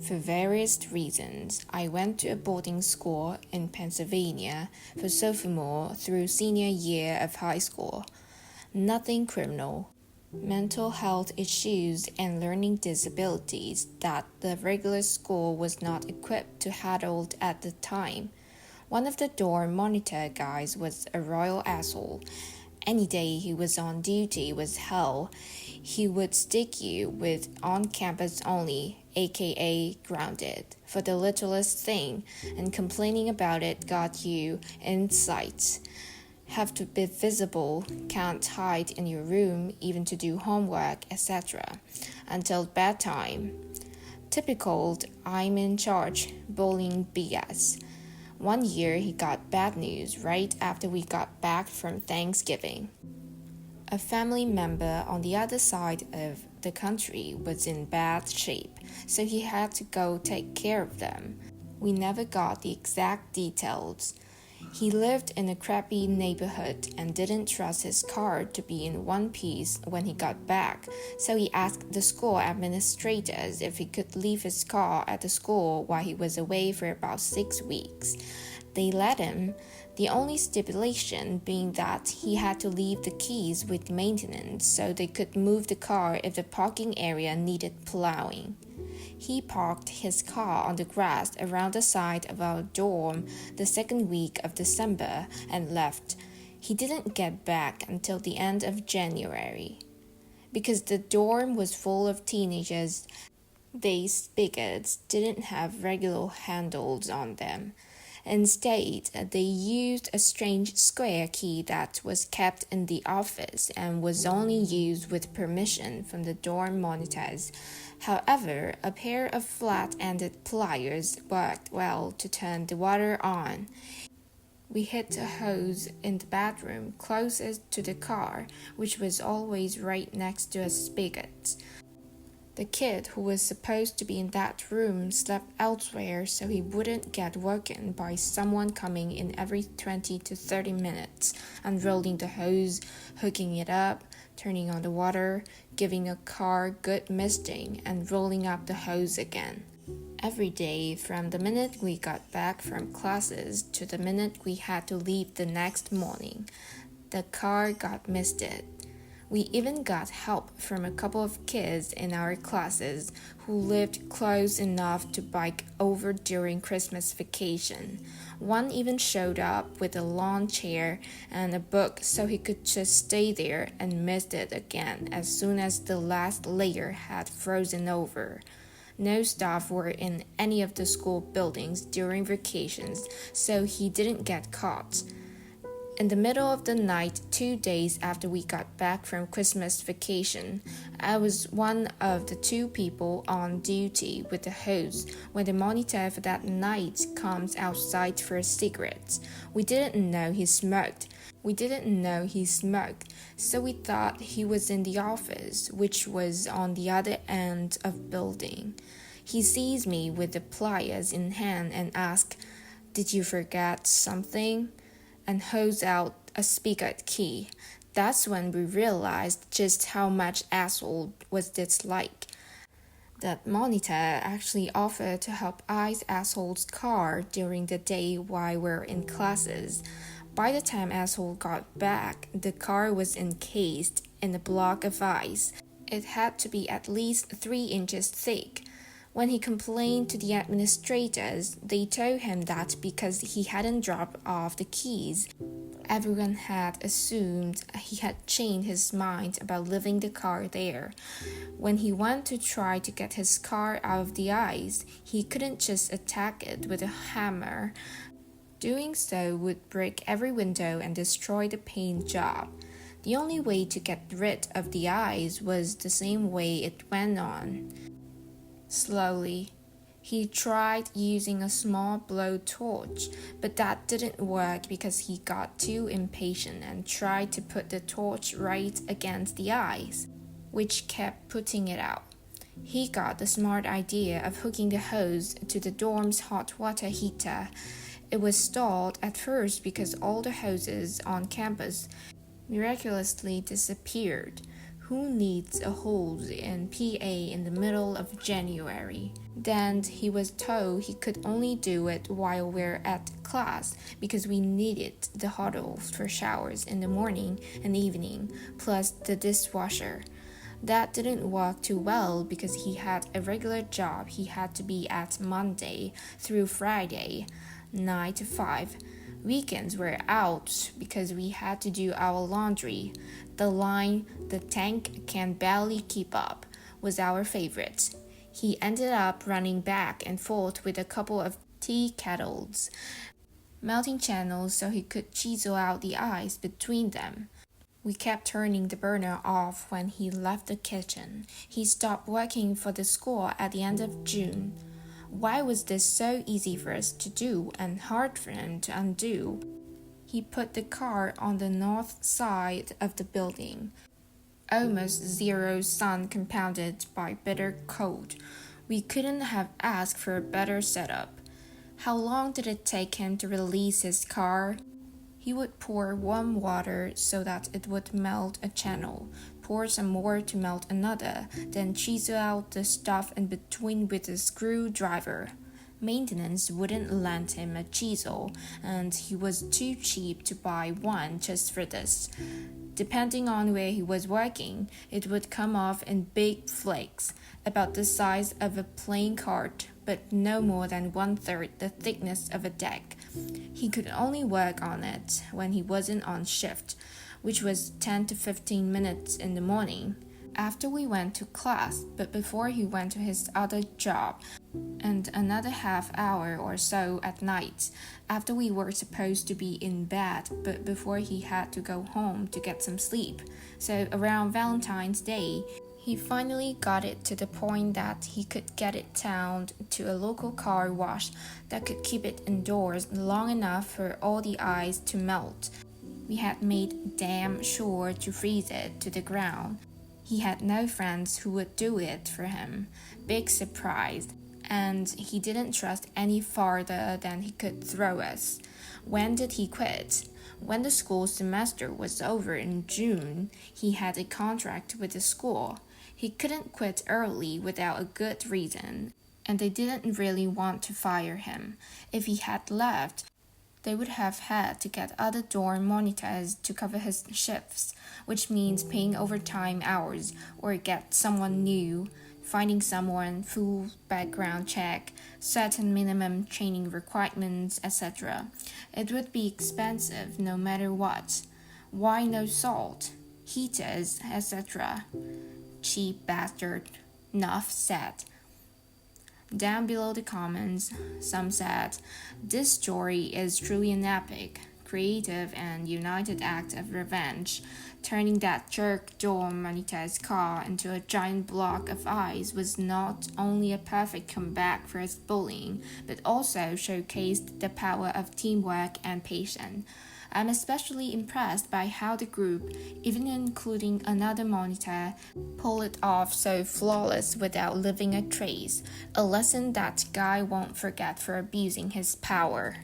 For various reasons, I went to a boarding school in Pennsylvania for sophomore through senior year of high school. Nothing criminal. Mental health issues and learning disabilities that the regular school was not equipped to handle at the time. One of the dorm monitor guys was a royal asshole. Any day he was on duty was hell. He would stick you with on campus only, aka grounded, for the littlest thing, and complaining about it got you in sight. Have to be visible, can't hide in your room even to do homework, etc. until bedtime. Typical I'm in charge bullying BS. One year he got bad news right after we got back from Thanksgiving. A family member on the other side of the country was in bad shape, so he had to go take care of them. We never got the exact details. He lived in a crappy neighborhood and didn't trust his car to be in one piece when he got back, so he asked the school administrators if he could leave his car at the school while he was away for about 6 weeks. They let him, the only stipulation being that he had to leave the keys with maintenance so they could move the car if the parking area needed plowing. He parked his car on the grass around the side of our dorm the second week of December and left. He didn't get back until the end of January. Because the dorm was full of teenagers, these spigots didn't have regular handles on them. Instead, they used a strange square key that was kept in the office and was only used with permission from the dorm monitors. However, a pair of flat-ended pliers worked well to turn the water on. We hid a hose in the bedroom closest to the car, which was always right next to a spigot. The kid who was supposed to be in that room slept elsewhere so he wouldn't get woken by someone coming in every 20 to 30 minutes, unrolling the hose, hooking it up, turning on the water, giving a car good misting, and rolling up the hose again. Every day, from the minute we got back from classes to the minute we had to leave the next morning, the car got misted. We even got help from a couple of kids in our classes who lived close enough to bike over during Christmas vacation. One even showed up with a lawn chair and a book so he could just stay there and missed it again as soon as the last layer had frozen over. No staff were in any of the school buildings during vacations, so he didn't get caught. In the middle of the night, 2 days after we got back from Christmas vacation, I was one of the 2 people on duty with the hose when the monitor for that night comes outside for cigarettes. We didn't know he smoked, so we thought he was in the office, which was on the other end of building. He sees me with the pliers in hand and asks, "Did you forget something?" and holds out a spigot key. That's when we realized just how much asshole was this like. That monitor actually offered to help ice asshole's car during the day while we're in classes. By the time asshole got back, the car was encased in a block of ice. It had to be at least 3 inches thick. When he complained to the administrators, they told him that because he hadn't dropped off the keys, everyone had assumed he had changed his mind about leaving the car there. When he went to try to get his car out of the ice, he couldn't just attack it with a hammer. Doing so would break every window and destroy the paint job. The only way to get rid of the ice was the same way it went on. Slowly, he tried using a small blowtorch, but that didn't work because he got too impatient and tried to put the torch right against the ice, which kept putting it out. He got the smart idea of hooking the hose to the dorm's hot water heater. It was stalled at first because all the hoses on campus miraculously disappeared. Who needs a hold in PA in the middle of January? Then he was told he could only do it while we're at class because we needed the huddles for showers in the morning and evening, plus the dishwasher. That didn't work too well because he had a regular job he had to be at Monday through Friday, 9 to 5. Weekends were out because we had to do our laundry. The line, "the tank can barely keep up," was our favorite. He ended up running back and forth with a couple of tea kettles, melting channels so he could chisel out the ice between them. We kept turning the burner off when he left the kitchen. He stopped working for the school at the end of June. Why was this so easy for us to do and hard for him to undo? He put the car on the north side of the building. Almost zero sun compounded by bitter cold. We couldn't have asked for a better setup. How long did it take him to release his car? He would pour warm water so that it would melt a channel, pour some more to melt another, then chisel out the stuff in between with a screwdriver. Maintenance wouldn't lend him a chisel, and he was too cheap to buy one just for this. Depending on where he was working, it would come off in big flakes, about the size of a playing card, but no more than 1/3 the thickness of a deck. He could only work on it when he wasn't on shift, which was 10 to 15 minutes in the morning, after we went to class, but before he went to his other job, and another half hour or so at night, after we were supposed to be in bed, but before he had to go home to get some sleep. So around Valentine's Day, he finally got it to the point that he could get it down to a local car wash that could keep it indoors long enough for all the ice to melt. We had made damn sure to freeze it to the ground. He had no friends who would do it for him. Big surprise. And he didn't trust any farther than he could throw us. When did he quit? When the school semester was over in June, he had a contract with the school. He couldn't quit early without a good reason, and they didn't really want to fire him. If he had left, they would have had to get other dorm monitors to cover his shifts, which means paying overtime hours or get someone new, finding someone, full background check, certain minimum training requirements, etc. It would be expensive no matter what. Why no salt, heaters, etc.? Cheap bastard. Nuff said. Down below the comments, some said, "This story is truly an epic, creative and united act of revenge. Turning that jerk dorm monitor's car into a giant block of ice was not only a perfect comeback for his bullying, but also showcased the power of teamwork and patience. I'm especially impressed by how the group, even including another monitor, pulled it off so flawless without leaving a trace, a lesson that guy won't forget for abusing his power."